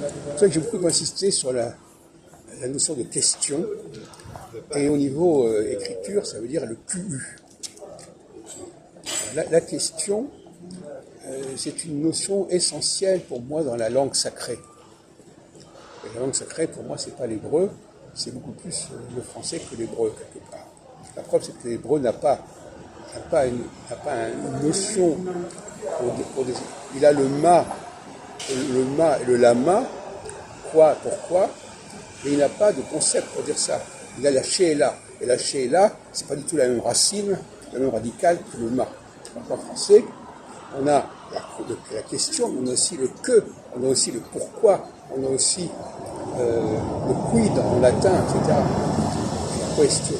C'est pour ça que j'ai beaucoup insisté sur la notion de question. Et au niveau écriture, ça veut dire le QU. La question, c'est une notion essentielle pour moi dans la langue sacrée. Et la langue sacrée, pour moi, c'est pas l'hébreu, c'est beaucoup plus le français que l'hébreu, quelque part. La preuve, c'est que l'hébreu n'a pas une notion il a le ma et le lama, quoi, pourquoi, mais il n'a pas de concept pour dire ça. Il a la she'ela, et la she'ela, c'est pas du tout la même racine, la même radicale que le ma. En français, on a la question, on a aussi le que, on a aussi le pourquoi, on a aussi le quid en latin, etc. La question.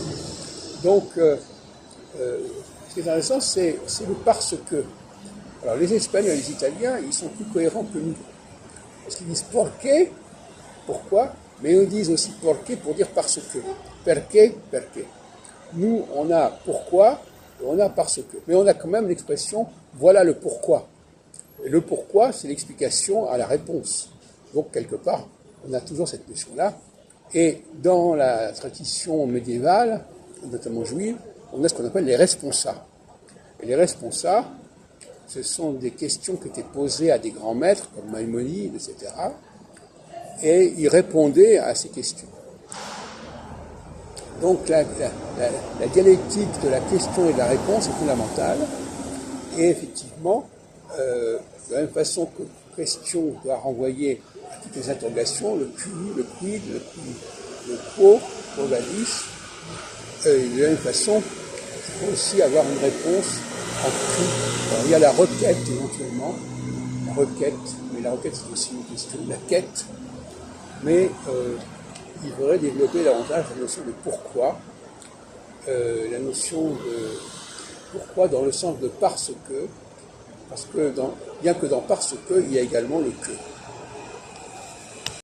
Donc, ce qui est intéressant, c'est le parce que. Alors, les Espagnols et les Italiens, ils sont plus cohérents que nous. Parce qu'ils disent porque, pourquoi, mais ils disent aussi porque pour dire parce que. Perché, perché. Nous, on a pourquoi, et on a parce que. Mais on a quand même l'expression voilà le pourquoi. Et le pourquoi, c'est l'explication à la réponse. Donc, quelque part, on a toujours cette notion-là. Et dans la tradition médiévale, notamment juive, on a ce qu'on appelle les responsa. Et les responsa, ce sont des questions qui étaient posées à des grands maîtres, comme Maïmonide, etc. Et ils répondaient à ces questions. Donc la dialectique de la question et de la réponse est fondamentale. Et effectivement, de la même façon que question doit renvoyer à toutes les interrogations, le qui, le quid, le quo, quo vadis, de la même façon, il faut aussi avoir une réponse en tout. Alors, il y a la requête éventuellement, la requête, mais la requête c'est aussi une question de la quête, mais il faudrait développer davantage la notion de pourquoi, la notion de pourquoi dans le sens de parce que bien que dans parce que, il y a également le que.